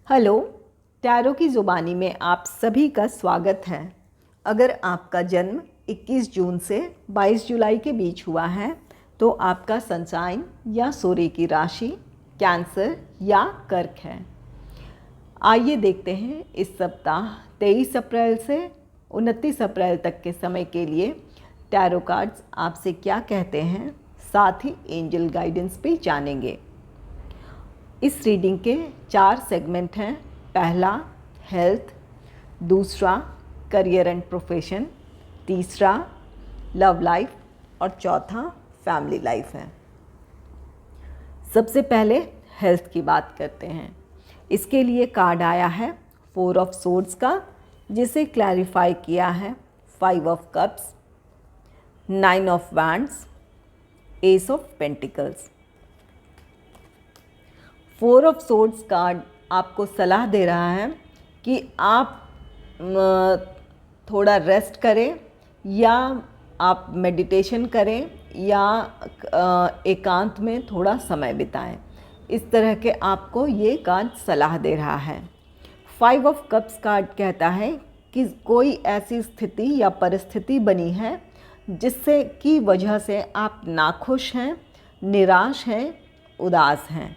Hello, tarot की ज़ुबानी में आप सभी का स्वागत है। अगर आपका जन्म 21 जून से 22 जुलाई के बीच हुआ है तो आपका सनसाइन या सूर्य की राशि कैंसर या कर्क है। आइए देखते हैं इस सप्ताह 23 अप्रैल से 29 अप्रैल तक के समय के लिए टैरो कार्ड्स आपसे क्या कहते हैं, साथ ही एंजल गाइडेंस भी जानेंगे। इस रीडिंग के 4 सेगमेंट हैं। पहला हेल्थ, दूसरा करियर एंड प्रोफेशन, तीसरा लव लाइफ और चौथा फैमिली लाइफ है। सबसे पहले हेल्थ की बात करते हैं। इसके लिए कार्ड आया है 4 ऑफ सोर्ड्स का, जिसे क्लैरिफाई किया है 5 of cups, 9 of wands, S of pentacles. 4 of swords card आपको सलाह दे रहा है कि आप थोड़ा रेस्ट करें या आप मेडिटेशन करें या एकांत में थोड़ा समय बिताएं। इस तरह के आपको ये कार्ड सलाह दे रहा है। 5 ऑफ कप्स कार्ड कहता है कि कोई ऐसी स्थिति या परिस्थिति बनी है जिससे की वजह से आप नाखुश हैं, निराश हैं, उदास हैं।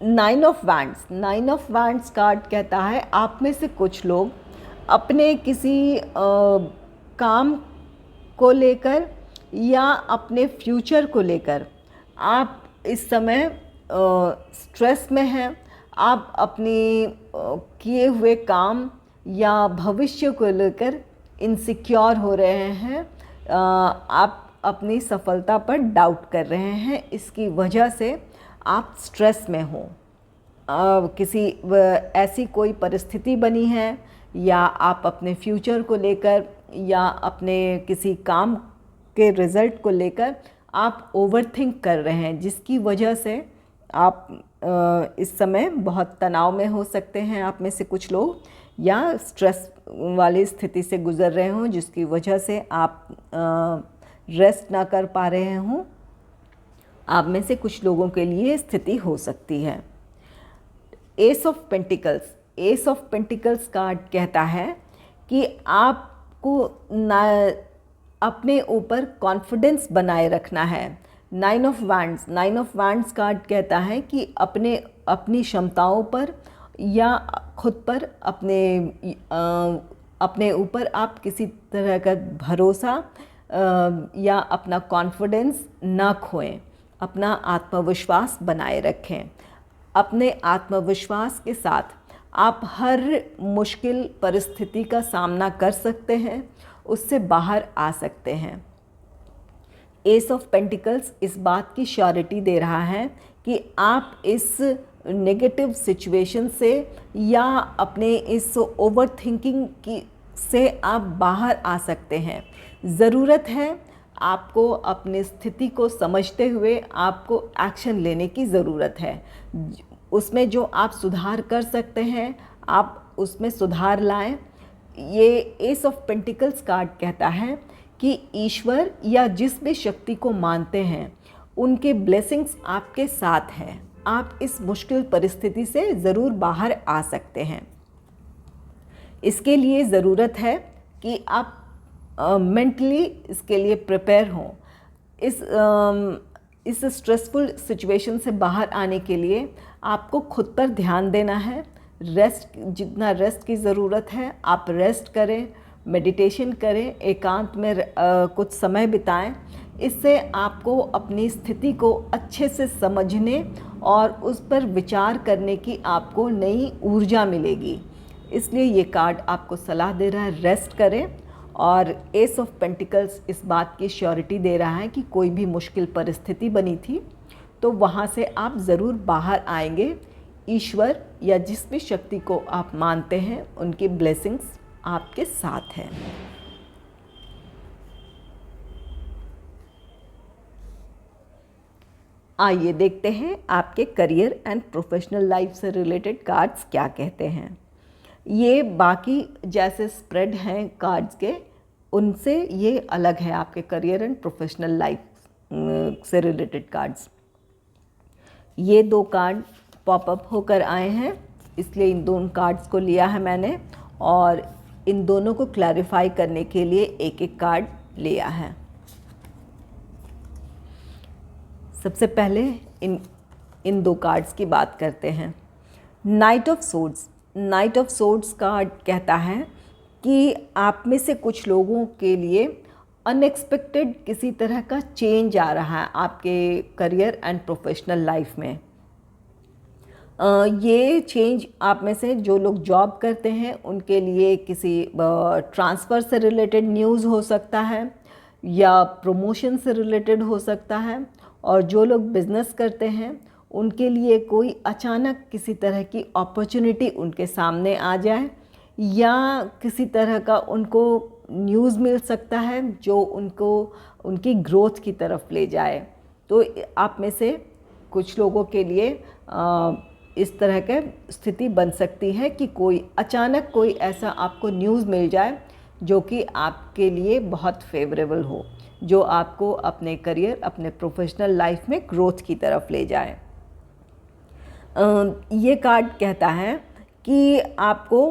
9 ऑफ वैंड्स कार्ड कहता है आप में से कुछ लोग अपने किसी काम को लेकर या अपने फ्यूचर को लेकर आप इस समय स्ट्रेस में हैं। आप अपने किए हुए काम या भविष्य को लेकर इनसिक्योर हो रहे हैं। आप अपनी सफलता पर डाउट कर रहे हैं। इसकी वजह से आप स्ट्रेस में हो। किसी ऐसी कोई परिस्थिति बनी है या आप अपने फ्यूचर को लेकर या अपने किसी काम के रिज़ल्ट को लेकर आप ओवरथिंक कर रहे हैं, जिसकी वजह से आप इस समय बहुत तनाव में हो सकते हैं। आप में से कुछ लोग या स्ट्रेस वाली स्थिति से गुज़र रहे हों, जिसकी वजह से आप रेस्ट ना कर पा रहे हों। आप में से कुछ लोगों के लिए स्थिति हो सकती है। एस ऑफ पेंटिकल्स कार्ड कहता है कि आपको अपने ऊपर कॉन्फिडेंस बनाए रखना है। 9 ऑफ वैंड्स कार्ड कहता है कि अपनी क्षमताओं पर या खुद पर अपने ऊपर आप किसी तरह का भरोसा या अपना कॉन्फिडेंस ना खोएं। अपना आत्मविश्वास बनाए रखें। अपने आत्मविश्वास के साथ आप हर मुश्किल परिस्थिति का सामना कर सकते हैं, उससे बाहर आ सकते हैं। एस ऑफ पेंटिकल्स इस बात की श्योरिटी दे रहा है कि आप इस नेगेटिव सिचुएशन से या अपने इस ओवर थिंकिंग से आप बाहर आ सकते हैं। ज़रूरत है आपको अपनी स्थिति को समझते हुए आपको एक्शन लेने की ज़रूरत है। उसमें जो आप सुधार कर सकते हैं आप उसमें सुधार लाएं। ये एस ऑफ पेंटिकल्स कार्ड कहता है कि ईश्वर या जिस भी शक्ति को मानते हैं उनके ब्लेसिंग्स आपके साथ हैं। आप इस मुश्किल परिस्थिति से ज़रूर बाहर आ सकते हैं। इसके लिए ज़रूरत है कि आप मेंटली इसके लिए प्रिपेयर हों। इस स्ट्रेसफुल सिचुएशन से बाहर आने के लिए आपको खुद पर ध्यान देना है। जितना रेस्ट की ज़रूरत है आप रेस्ट करें, मेडिटेशन करें, एकांत में कुछ समय बिताएं। इससे आपको अपनी स्थिति को अच्छे से समझने और उस पर विचार करने की आपको नई ऊर्जा मिलेगी। इसलिए ये कार्ड आपको सलाह दे रहा है रेस्ट करें। और एस ऑफ पेंटिकल्स इस बात की श्योरिटी दे रहा है कि कोई भी मुश्किल परिस्थिति बनी थी तो वहाँ से आप ज़रूर बाहर आएंगे। ईश्वर या जिस भी शक्ति को आप मानते हैं उनकी ब्लेसिंग्स आपके साथ हैं। आइए देखते हैं आपके करियर एंड प्रोफेशनल लाइफ से रिलेटेड कार्ड्स क्या कहते हैं। ये बाकी जैसे स्प्रेड हैं कार्ड्स के, उनसे ये अलग है आपके करियर एंड प्रोफेशनल लाइफ से रिलेटेड कार्ड्स। ये 2 कार्ड पॉपअप होकर आए हैं, इसलिए इन दोनों कार्ड्स को लिया है मैंने और इन दोनों को क्लैरिफाई करने के लिए एक एक कार्ड लिया है। सबसे पहले इन दो कार्ड्स की बात करते हैं। Night of swords. Night of swords card कहता है कि आप में से कुछ लोगों के लिए अनएक्सपेक्टेड किसी तरह का चेंज आ रहा है आपके करियर एंड प्रोफेशनल लाइफ में। ये चेंज आप में से जो लोग जॉब करते हैं उनके लिए किसी ट्रांसफ़र से रिलेटेड न्यूज़ हो सकता है या प्रमोशन से रिलेटेड हो सकता है, और जो लोग बिज़नेस करते हैं उनके लिए कोई अचानक किसी तरह की अपॉर्चुनिटी उनके सामने आ जाए या किसी तरह का उनको न्यूज़ मिल सकता है जो उनको उनकी ग्रोथ की तरफ ले जाए। तो आप में से कुछ लोगों के लिए इस तरह की स्थिति बन सकती है कि कोई अचानक कोई ऐसा आपको न्यूज़ मिल जाए जो कि आपके लिए बहुत फेवरेबल हो, जो आपको अपने करियर, अपने प्रोफेशनल लाइफ में ग्रोथ की तरफ ले जाए। ये कार्ड कहता है कि आपको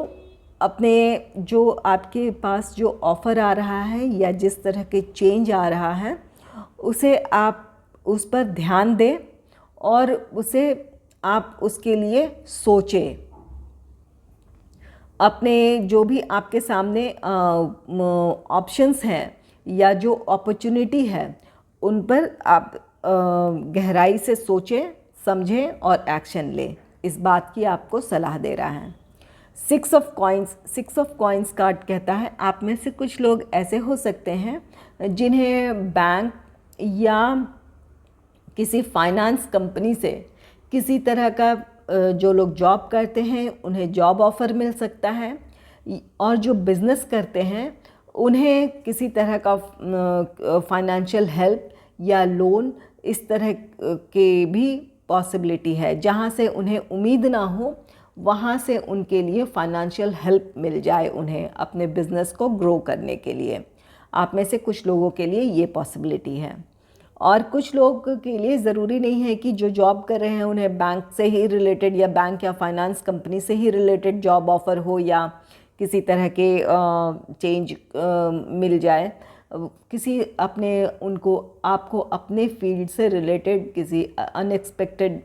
अपने जो आपके पास जो ऑफ़र आ रहा है या जिस तरह के चेंज आ रहा है उसे आप उस पर ध्यान दें और उसे आप उसके लिए सोचें। अपने जो भी आपके सामने ऑप्शंस हैं या जो अपॉर्चुनिटी है उन पर आप गहराई से सोचें, समझें और एक्शन लें। इस बात की आपको सलाह दे रहा है। 6 of coins. 6 of coins card कहता है आप में से कुछ लोग ऐसे हो सकते हैं जिन्हें बैंक या किसी फाइनेंस कंपनी से किसी तरह का, जो लोग जॉब करते हैं उन्हें जॉब ऑफ़र मिल सकता है, और जो बिज़नेस करते हैं उन्हें किसी तरह का फाइनेंशियल हेल्प या लोन इस तरह के भी पॉसिबिलिटी है। जहाँ से उन्हें उम्मीद ना हो वहाँ से उनके लिए फाइनेंशियल हेल्प मिल जाए उन्हें अपने बिज़नेस को ग्रो करने के लिए। आप में से कुछ लोगों के लिए ये पॉसिबिलिटी है, और कुछ लोग के लिए ज़रूरी नहीं है कि जो जॉब कर रहे हैं उन्हें बैंक से ही रिलेटेड या बैंक या फाइनेंस कंपनी से ही रिलेटेड जॉब ऑफ़र हो या किसी तरह के चेंज मिल जाए। किसी अपने उनको आपको अपने फील्ड से रिलेटेड किसी अनएक्सपेक्टेड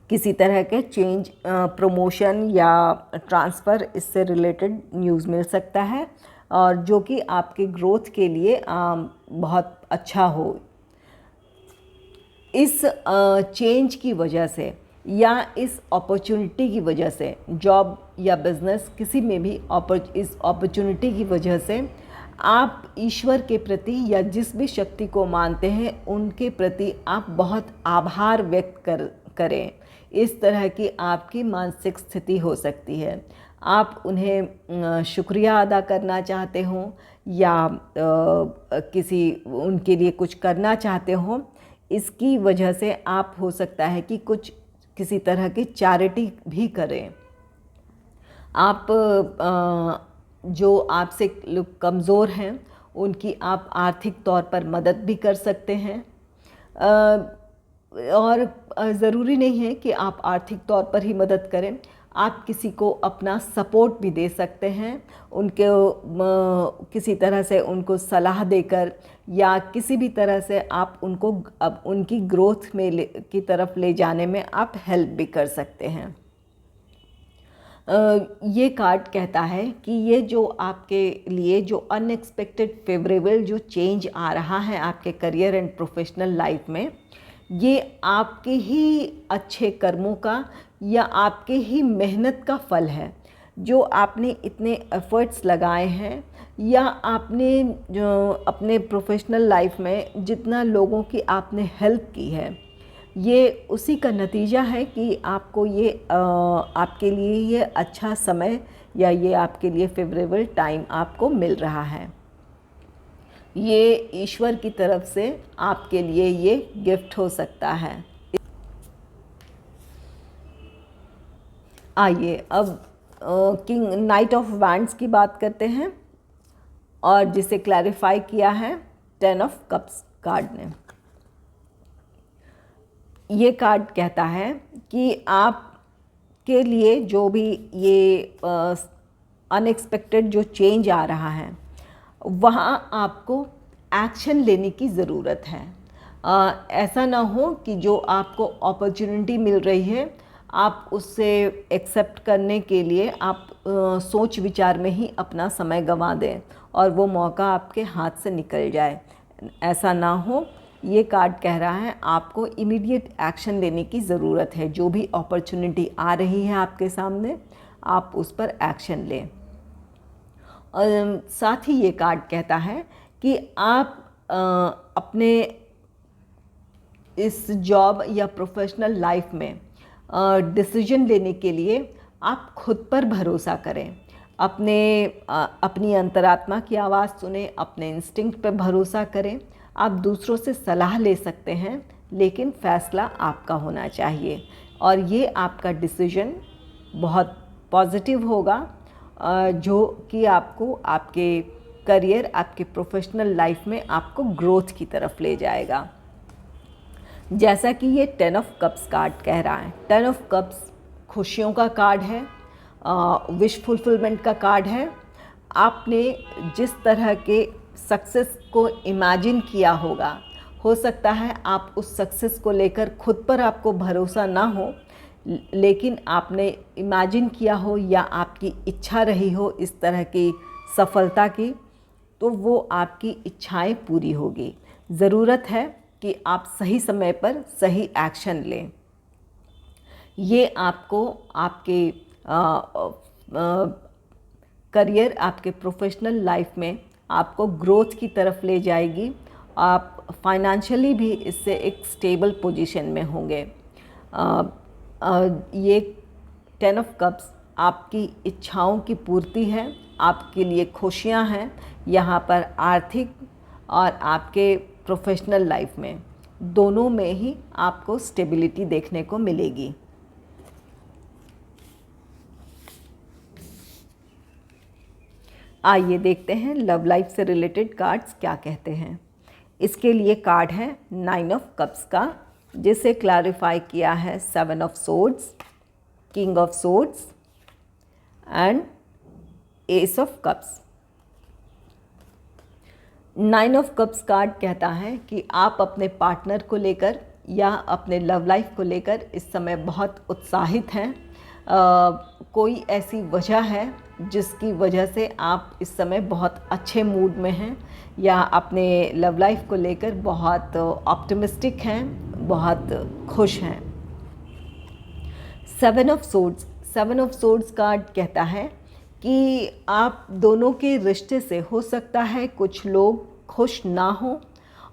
किसी तरह के चेंज, प्रमोशन या ट्रांसफ़र, इससे रिलेटेड न्यूज़ मिल सकता है और जो कि आपके ग्रोथ के लिए बहुत अच्छा हो। इस चेंज की वजह से या इस अपॉर्चुनिटी की वजह से, जॉब या बिज़नेस किसी में भी इस अपॉर्चुनिटी की वजह से आप ईश्वर के प्रति या जिस भी शक्ति को मानते हैं उनके प्रति आप बहुत आभार व्यक्त करें। इस तरह की आपकी मानसिक स्थिति हो सकती है। आप उन्हें शुक्रिया अदा करना चाहते हो या किसी उनके लिए कुछ करना चाहते हो। इसकी वजह से आप हो सकता है कि किसी तरह की चैरिटी भी करें। आप जो आपसे लोग कमज़ोर हैं उनकी आप आर्थिक तौर पर मदद भी कर सकते हैं, और ज़रूरी नहीं है कि आप आर्थिक तौर पर ही मदद करें, आप किसी को अपना सपोर्ट भी दे सकते हैं, उनके किसी तरह से उनको सलाह देकर या किसी भी तरह से आप उनको अब उनकी ग्रोथ की तरफ ले जाने में आप हेल्प भी कर सकते हैं। ये कार्ड कहता है कि ये जो आपके लिए जो अनएक्सपेक्टेड फेवरेबल जो चेंज आ रहा है आपके करियर एंड प्रोफेशनल लाइफ में, ये आपके ही अच्छे कर्मों का या आपके ही मेहनत का फल है। जो आपने इतने एफ़र्ट्स लगाए हैं या आपने जो अपने प्रोफेशनल लाइफ में जितना लोगों की आपने हेल्प की है, ये उसी का नतीजा है कि आपको ये आपके लिए ये अच्छा समय या ये आपके लिए फेवरेबल टाइम आपको मिल रहा है। ये ईश्वर की तरफ से आपके लिए ये गिफ्ट हो सकता है। आइए अब किंग नाइट ऑफ वैंड्स की बात करते हैं और जिसे क्लैरिफाई किया है 10 ऑफ कप्स कार्ड ने। ये कार्ड कहता है कि आप के लिए जो भी ये अनएक्सपेक्टेड जो चेंज आ रहा है वहाँ आपको एक्शन लेने की ज़रूरत है। ऐसा ना हो कि जो आपको अपॉर्चुनिटी मिल रही है आप उससे एक्सेप्ट करने के लिए आप सोच विचार में ही अपना समय गंवा दें और वो मौका आपके हाथ से निकल जाए। ऐसा ना हो, ये कार्ड कह रहा है आपको इमीडिएट एक्शन लेने की ज़रूरत है। जो भी अपॉर्चुनिटी आ रही है आपके सामने आप उस पर एक्शन लें। और साथ ही ये कार्ड कहता है कि आप अपने इस जॉब या प्रोफेशनल लाइफ में डिसीजन लेने के लिए आप खुद पर भरोसा करें। अपनी अंतरात्मा की आवाज़ सुने, अपने इंस्टिंक्ट पर भरोसा करें। आप दूसरों से सलाह ले सकते हैं लेकिन फ़ैसला आपका होना चाहिए और ये आपका डिसीजन बहुत पॉजिटिव होगा जो कि आपको आपके करियर, आपके प्रोफेशनल लाइफ में आपको ग्रोथ की तरफ ले जाएगा। जैसा कि ये 10 ऑफ कप्स कार्ड कह रहा है, 10 ऑफ कप्स खुशियों का कार्ड है, विश फुलफिलमेंट का कार्ड है। आपने जिस तरह के सक्सेस को इमेजिन किया होगा, हो सकता है आप उस सक्सेस को लेकर खुद पर आपको भरोसा ना हो, लेकिन आपने इमेजिन किया हो या आपकी इच्छा रही हो इस तरह की सफलता की, तो वो आपकी इच्छाएं पूरी होगी। ज़रूरत है कि आप सही समय पर सही एक्शन लें। ये आपको आपके करियर, आपके प्रोफेशनल लाइफ में आपको ग्रोथ की तरफ ले जाएगी। आप फाइनेंशियली भी इससे एक स्टेबल पोजीशन में होंगे। ये 10 ऑफ कप्स आपकी इच्छाओं की पूर्ति है, आपके लिए खुशियाँ हैं यहाँ पर, आर्थिक और आपके प्रोफेशनल लाइफ में दोनों में ही आपको स्टेबिलिटी देखने को मिलेगी। आइए देखते हैं लव लाइफ से रिलेटेड कार्ड्स क्या कहते हैं। इसके लिए कार्ड है 9 ऑफ कप्स का, जिसे क्लैरिफाई किया है 7 of swords, king of swords and S of cups. 9 of cups card कहता है कि आप अपने पार्टनर को लेकर या अपने लव लाइफ को लेकर इस समय बहुत उत्साहित हैं। कोई ऐसी वजह है जिसकी वजह से आप इस समय बहुत अच्छे मूड में हैं या अपने लव लाइफ को लेकर बहुत ऑप्टिमिस्टिक हैं, बहुत खुश हैं। 7 ऑफ सोर्ड्स कार्ड कहता है कि आप दोनों के रिश्ते से हो सकता है कुछ लोग खुश ना हो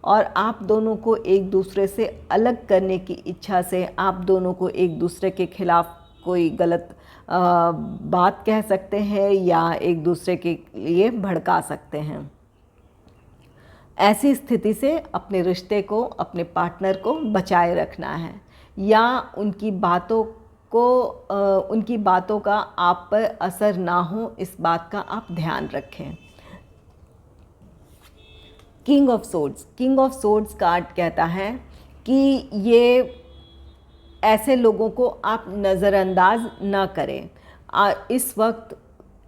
और आप दोनों को एक दूसरे से अलग करने की इच्छा से आप दोनों को एक दूसरे के खिलाफ कोई गलत बात कह सकते हैं या एक दूसरे के लिए भड़का सकते हैं। ऐसी स्थिति से अपने रिश्ते को, अपने पार्टनर को बचाए रखना है या उनकी बातों का आप पर असर ना हो, इस बात का आप ध्यान रखें। किंग ऑफ सोर्ड्स कार्ड कहता है कि ये ऐसे लोगों को आप नज़रअंदाज ना करें। इस वक्त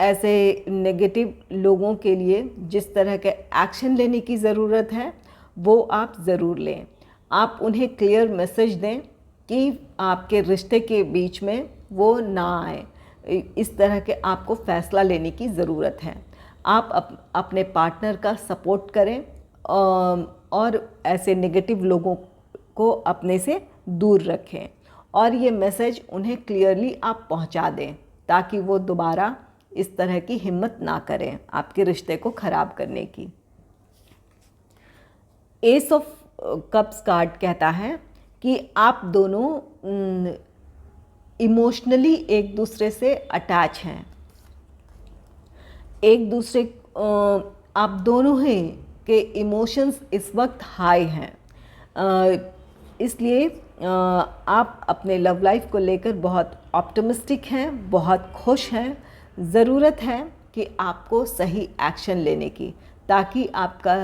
ऐसे नेगेटिव लोगों के लिए जिस तरह के एक्शन लेने की ज़रूरत है वो आप ज़रूर लें। आप उन्हें क्लियर मैसेज दें कि आपके रिश्ते के बीच में वो ना आए। इस तरह के आपको फ़ैसला लेने की ज़रूरत है। आप अपने पार्टनर का सपोर्ट करें और ऐसे नेगेटिव लोगों को अपने से दूर रखें और ये मैसेज उन्हें क्लियरली आप पहुंचा दें ताकि वो दोबारा इस तरह की हिम्मत ना करें आपके रिश्ते को ख़राब करने की। एस ऑफ कप्स कार्ड कहता है कि आप दोनों इमोशनली एक दूसरे से अटैच हैं। एक दूसरे आप दोनों ही के इमोशंस इस वक्त हाई हैं, इसलिए आप अपने लव लाइफ को लेकर बहुत ऑप्टिमिस्टिक हैं, बहुत खुश हैं। ज़रूरत है कि आपको सही एक्शन लेने की ताकि आपका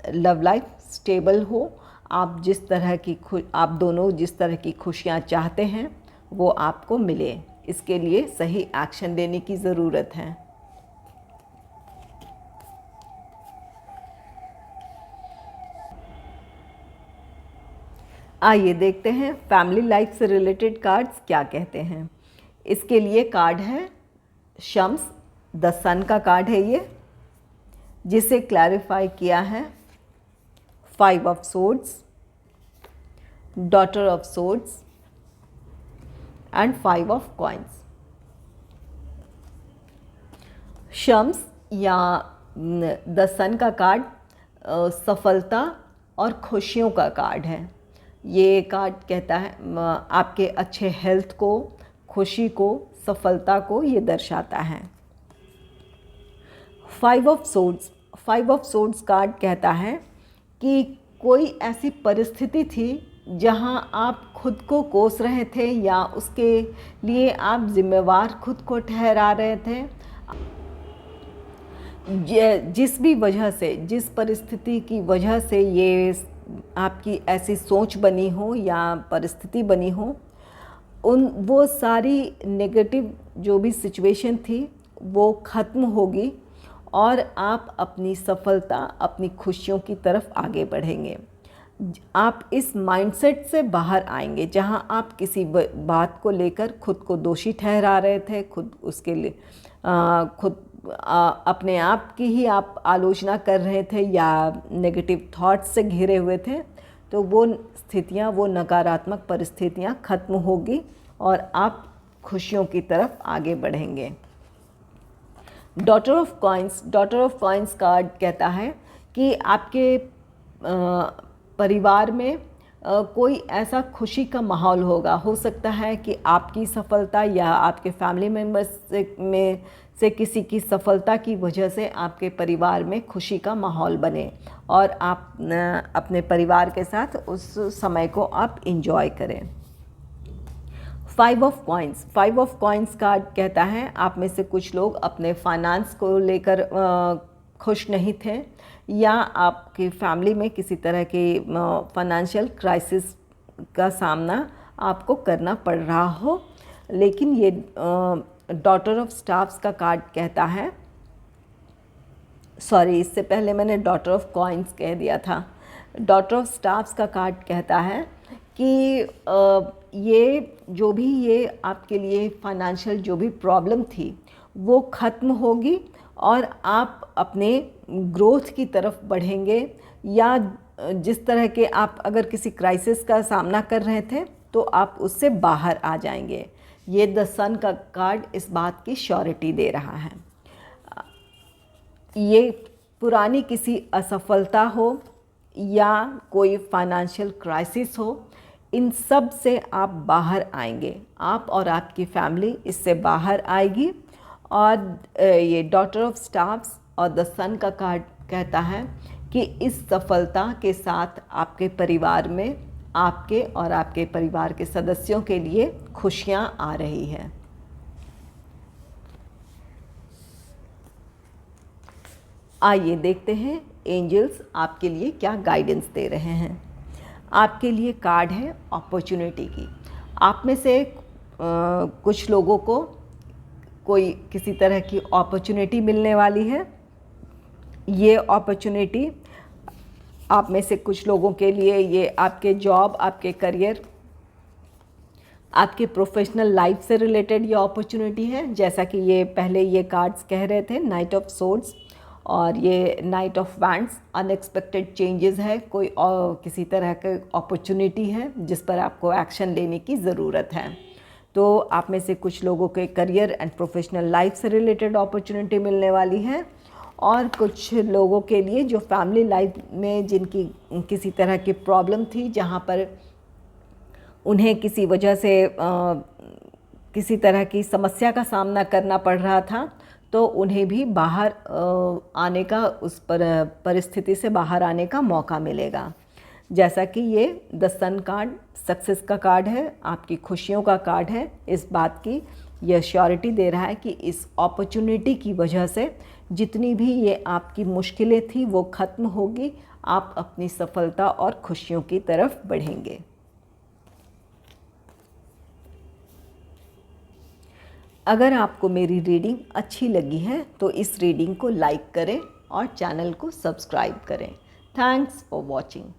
लव लाइफ स्टेबल हो, आप जिस तरह की आप दोनों जिस तरह की खुशियाँ चाहते हैं वो आपको मिले। इसके लिए सही एक्शन लेने की ज़रूरत है। आइए देखते हैं फैमिली लाइफ से रिलेटेड कार्ड्स क्या कहते हैं। इसके लिए कार्ड है शम्स, द सन का कार्ड है ये, जिसे क्लैरिफाई किया है 5 of swords, daughter of swords and 5 of coins. Shams या द सन का कार्ड सफलता और खुशियों का कार्ड है। ये कार्ड कहता है आपके अच्छे हेल्थ को, खुशी को, सफलता को ये दर्शाता है। 5 ऑफ सोर्ड्स कार्ड कहता है कि कोई ऐसी परिस्थिति थी जहां आप खुद को कोस रहे थे या उसके लिए आप जिम्मेवार खुद को ठहरा रहे थे। जिस भी वजह से, जिस परिस्थिति की वजह से ये आपकी ऐसी सोच बनी हो या परिस्थिति बनी हो, वो सारी नेगेटिव जो भी सिचुएशन थी वो ख़त्म होगी और आप अपनी सफलता, अपनी खुशियों की तरफ आगे बढ़ेंगे। आप इस माइंडसेट से बाहर आएंगे जहां आप किसी बात को लेकर खुद को दोषी ठहरा रहे थे, खुद उसके लिए अपने आप की ही आप आलोचना कर रहे थे या नेगेटिव थॉट्स से घिरे हुए थे। तो वो स्थितियाँ, वो नकारात्मक परिस्थितियाँ ख़त्म होगी और आप खुशियों की तरफ आगे बढ़ेंगे। डॉटर ऑफ कॉइन्स कार्ड कहता है कि आपके परिवार में कोई ऐसा खुशी का माहौल होगा। हो सकता है कि आपकी सफलता या आपके फैमिली मेम्बर्स से किसी की सफलता की वजह से आपके परिवार में खुशी का माहौल बने और आप अपने परिवार के साथ उस समय को आप एंजॉय करें। 5 ऑफ कॉइन्स कार्ड कहता है आप में से कुछ लोग अपने फाइनेंस को लेकर खुश नहीं थे या आपकी फैमिली में किसी तरह के फाइनेंशियल क्राइसिस का सामना आपको करना पड़ रहा हो। लेकिन ये डॉटर ऑफ स्टाफ्स का कार्ड कहता है, सॉरी इससे पहले मैंने डॉटर ऑफ कॉइन्स कह दिया था। डॉटर ऑफ स्टाफ्स का कार्ड कहता है कि ये जो भी ये आपके लिए फाइनेंशियल जो भी प्रॉब्लम थी वो ख़त्म होगी और आप अपने ग्रोथ की तरफ बढ़ेंगे या जिस तरह के आप अगर किसी क्राइसिस का सामना कर रहे थे तो आप उससे बाहर आ जाएंगे। ये द सन का कार्ड इस बात की श्योरिटी दे रहा है। ये पुरानी किसी असफलता हो या कोई फाइनेंशियल क्राइसिस हो, इन सब से आप बाहर आएंगे, आप और आपकी फैमिली इससे बाहर आएगी। और ये डॉटर ऑफ स्टाफ्स और द सन का कार्ड कहता है कि इस सफलता के साथ आपके परिवार में आपके और आपके परिवार के सदस्यों के लिए खुशियां आ रही हैं। आइए देखते हैं एंजल्स आपके लिए क्या गाइडेंस दे रहे हैं। आपके लिए कार्ड है अपॉर्चुनिटी की। आप में से कुछ लोगों को कोई किसी तरह की अपॉर्चुनिटी मिलने वाली है। ये अपॉर्चुनिटी आप में से कुछ लोगों के लिए ये आपके जॉब, आपके करियर, आपके प्रोफेशनल लाइफ से रिलेटेड ये अपॉर्चुनिटी है। जैसा कि ये पहले ये कार्ड्स कह रहे थे, नाइट ऑफ सोर्ड्स और ये night of wands, unexpected changes है, कोई और किसी तरह का अपॉर्चुनिटी है जिस पर आपको एक्शन लेने की ज़रूरत है। तो आप में से कुछ लोगों के करियर एंड प्रोफेशनल लाइफ से रिलेटेड अपॉर्चुनिटी मिलने वाली है और कुछ लोगों के लिए जो फैमिली लाइफ में जिनकी किसी तरह की प्रॉब्लम थी, जहाँ पर उन्हें किसी वजह से किसी तरह की समस्या का सामना करना पड़ रहा था, तो उन्हें भी बाहर आने का, उस परिस्थिति से बाहर आने का मौका मिलेगा। जैसा कि ये द सन कार्ड सक्सेस का कार्ड है, आपकी खुशियों का कार्ड है। इस बात की यह श्योरिटी दे रहा है कि इस अपॉर्चुनिटी की वजह से जितनी भी ये आपकी मुश्किलें थी वो ख़त्म होगी, आप अपनी सफलता और खुशियों की तरफ बढ़ेंगे। अगर आपको मेरी रीडिंग अच्छी लगी है तो इस रीडिंग को लाइक करें और चैनल को सब्सक्राइब करें। Thanks for watching.